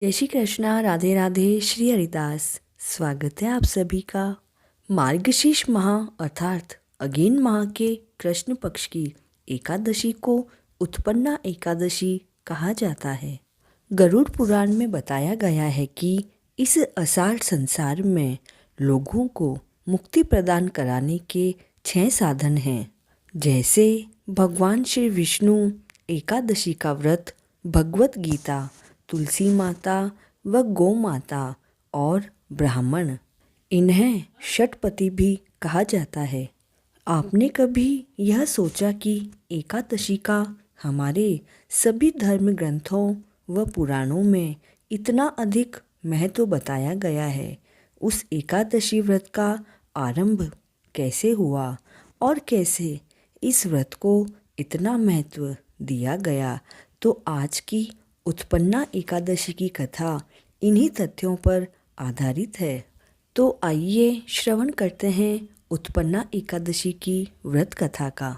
जय श्री कृष्णा, राधे राधे, श्री हरिदास। स्वागत है आप सभी का। मार्गशीर्ष माह अर्थात अगेन माह के कृष्ण पक्ष की एकादशी को उत्पन्ना एकादशी कहा जाता है। गरुड़ पुराण में बताया गया है कि इस असार संसार में लोगों को मुक्ति प्रदान कराने के 6 साधन हैं, जैसे भगवान श्री विष्णु, एकादशी का व्रत, भगवत गीता, तुलसी माता व गौ माता और ब्राह्मण। इन्हें षटपति भी कहा जाता है। आपने कभी यह सोचा कि एकादशी का हमारे सभी धर्म ग्रंथों व पुराणों में इतना अधिक महत्व बताया गया है? उस एकादशी व्रत का आरंभ कैसे हुआ और कैसे इस व्रत को इतना महत्व दिया गया? तो आज की उत्पन्ना एकादशी की कथा इन्हीं तथ्यों पर आधारित है। तो आइए श्रवण करते हैं उत्पन्ना एकादशी की व्रत कथा का।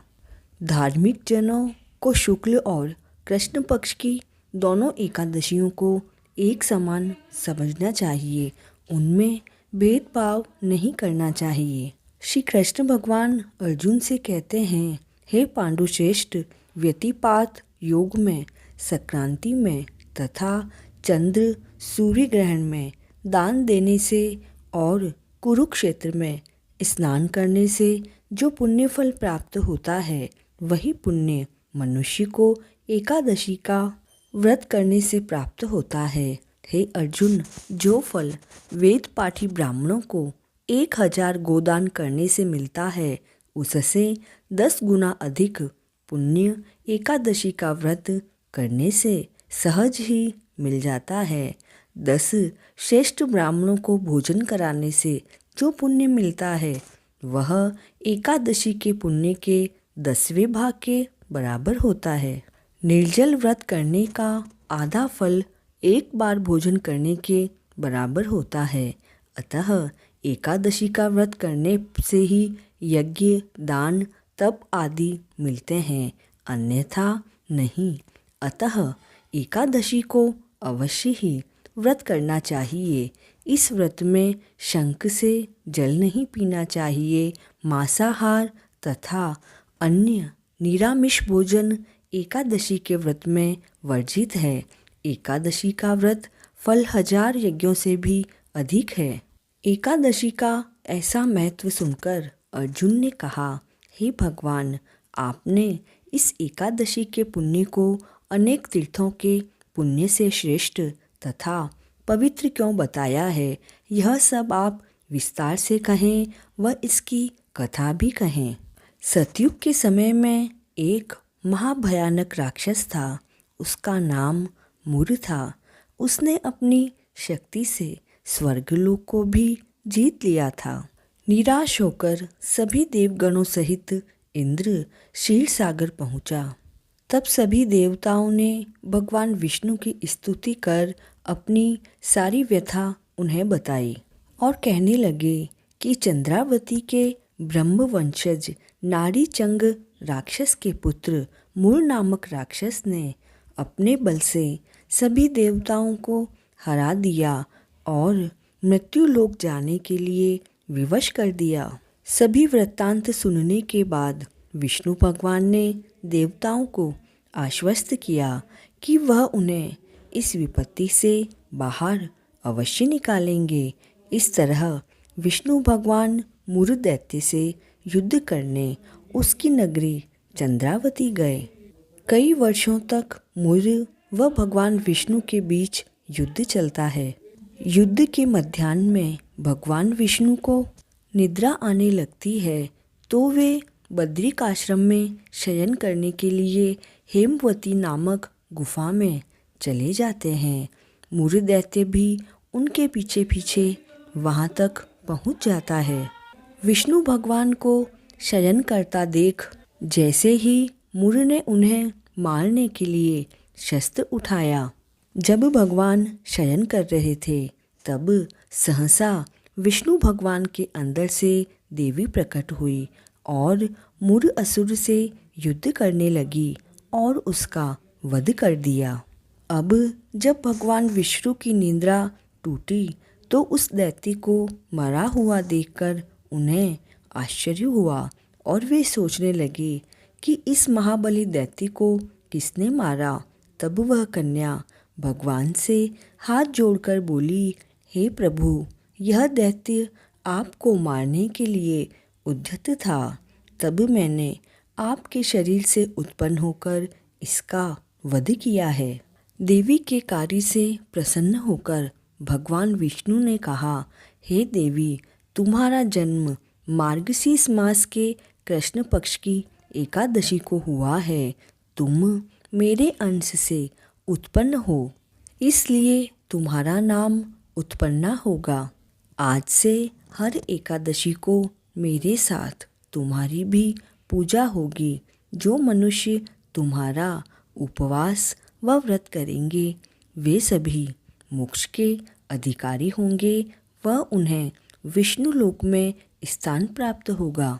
धार्मिक जनों को शुक्ल और कृष्ण पक्ष की दोनों एकादशियों को एक समान समझना चाहिए, उनमें भेदभाव नहीं करना चाहिए। श्री कृष्ण भगवान अर्जुन से कहते हैं, हे पांडुश्रेष्ठ, व्यतिपात योग में, संक्रांति में तथा चंद्र सूर्य ग्रहण में दान देने से और कुरुक्षेत्र में स्नान करने से जो पुण्य फल प्राप्त होता है, वही पुण्य मनुष्य को एकादशी का व्रत करने से प्राप्त होता है। हे अर्जुन, जो फल वेद पाठी ब्राह्मणों को 1000 गोदान करने से मिलता है, उससे 10 गुना अधिक पुण्य एकादशी का व्रत करने से सहज ही मिल जाता है। 10 श्रेष्ठ ब्राह्मणों को भोजन कराने से जो पुण्य मिलता है, वह एकादशी के पुण्य के 10वें भाग के बराबर होता है। निर्जल व्रत करने का आधा फल एक बार भोजन करने के बराबर होता है। अतः एकादशी का व्रत करने से ही यज्ञ, दान, तप आदि मिलते हैं, अन्यथा नहीं। अतः एकादशी को अवश्य ही व्रत करना चाहिए। इस व्रत में शंख से जल नहीं पीना चाहिए। मांसाहार तथा अन्य निरामिष भोजन एकादशी के व्रत में वर्जित है। एकादशी का व्रत फल 1000 यज्ञों से भी अधिक है। एकादशी का ऐसा महत्व सुनकर अर्जुन ने कहा, हे भगवान, आपने इस एकादशी के पुण्य को अनेक तीर्थों के पुण्य से श्रेष्ठ तथा पवित्र क्यों बताया है? यह सब आप विस्तार से कहें व इसकी कथा भी कहें। सतयुग के समय में एक महाभयानक राक्षस था। उसका नाम मुर था। उसने अपनी शक्ति से स्वर्गलोक को भी जीत लिया था। निराश होकर सभी देवगणों सहित इंद्र क्षीर सागर पहुंचा। तब सभी देवताओं ने भगवान विष्णु की स्तुति कर अपनी सारी व्यथा उन्हें बताई और कहने लगे कि चंद्रावती के ब्रह्मवंशज नारीचंग राक्षस के पुत्र मुर नामक राक्षस ने अपने बल से सभी देवताओं को हरा दिया और मृत्युलोक जाने के लिए विवश कर दिया। सभी वृत्तांत सुनने के बाद विष्णु भगवान ने देवताओं को आश्वस्त किया कि वह उन्हें इस विपत्ति से बाहर अवश्य निकालेंगे। इस तरह विष्णु भगवान मुर दैत्य से युद्ध करने उसकी नगरी चंद्रावती गए। कई वर्षों तक मुर व भगवान विष्णु के बीच युद्ध चलता है। युद्ध के मध्याह्न में भगवान विष्णु को निद्रा आने लगती है, तो वे बद्रिक आश्रम में शयन करने के लिए हेमवती नामक गुफा में चले जाते हैं। मुर दैत्य भी उनके पीछे पीछे वहां तक पहुंच जाता है। विष्णु भगवान को शयन करता देख जैसे ही मुर ने उन्हें मारने के लिए शस्त्र उठाया। जब भगवान शयन कर रहे थे, तब सहसा विष्णु भगवान के अंदर से देवी प्रकट हुई और मुर असुर से युद्ध करने लगी और उसका वध कर दिया। अब जब भगवान विष्णु की निद्रा टूटी तो उस दैत्य को मरा हुआ देखकर उन्हें आश्चर्य हुआ और वे सोचने लगे कि इस महाबली दैत्य को किसने मारा। तब वह कन्या भगवान से हाथ जोड़कर बोली, हे प्रभु, यह दैत्य आपको मारने के लिए उद्यत था। तब मैंने आपके शरीर से उत्पन्न होकर इसका वध किया है। देवी के कार्य से प्रसन्न होकर भगवान विष्णु ने कहा, हे देवी, तुम्हारा जन्म मार्गशीर्ष मास के कृष्ण पक्ष की एकादशी को हुआ है। तुम मेरे अंश से उत्पन्न हो, इसलिए तुम्हारा नाम उत्पन्ना होगा। आज से हर एकादशी को मेरे साथ तुम्हारी भी पूजा होगी। जो मनुष्य तुम्हारा उपवास व व्रत करेंगे वे सभी मोक्ष के अधिकारी होंगे व उन्हें विष्णु लोक में स्थान प्राप्त होगा।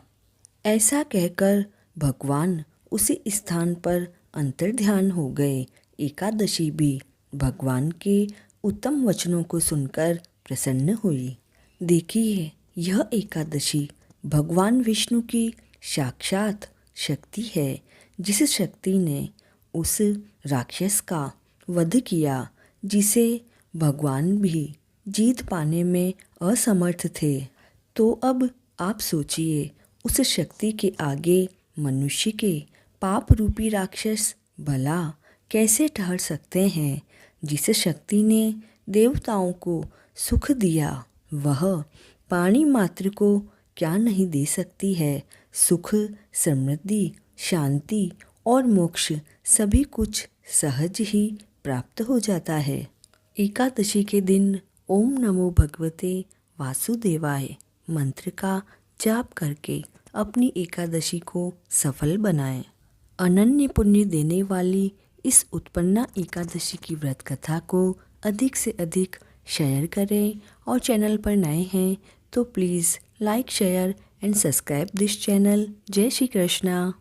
ऐसा कहकर भगवान उसी स्थान पर अंतर्ध्यान हो गए। एकादशी भी भगवान के उत्तम वचनों को सुनकर प्रसन्न हुई। देखिए, यह एकादशी भगवान विष्णु की साक्षात शक्ति है, जिस शक्ति ने उस राक्षस का वध किया जिसे भगवान भी जीत पाने में असमर्थ थे। तो अब आप सोचिए, उस शक्ति के आगे मनुष्य के पाप रूपी राक्षस भला कैसे ठहर सकते हैं। जिस शक्ति ने देवताओं को सुख दिया वह पानी मात्र को क्या नहीं दे सकती है। सुख, समृद्धि, शांति और मोक्ष सभी कुछ सहज ही प्राप्त हो जाता है। एकादशी के दिन ओम नमो भगवते वासुदेवाय मंत्र का जाप करके अपनी एकादशी को सफल बनाएं। अनन्य पुण्य देने वाली इस उत्पन्ना एकादशी की व्रत कथा को अधिक से अधिक शेयर करें और चैनल पर नए हैं तो please like, share and subscribe this channel. जय श्री कृष्णा।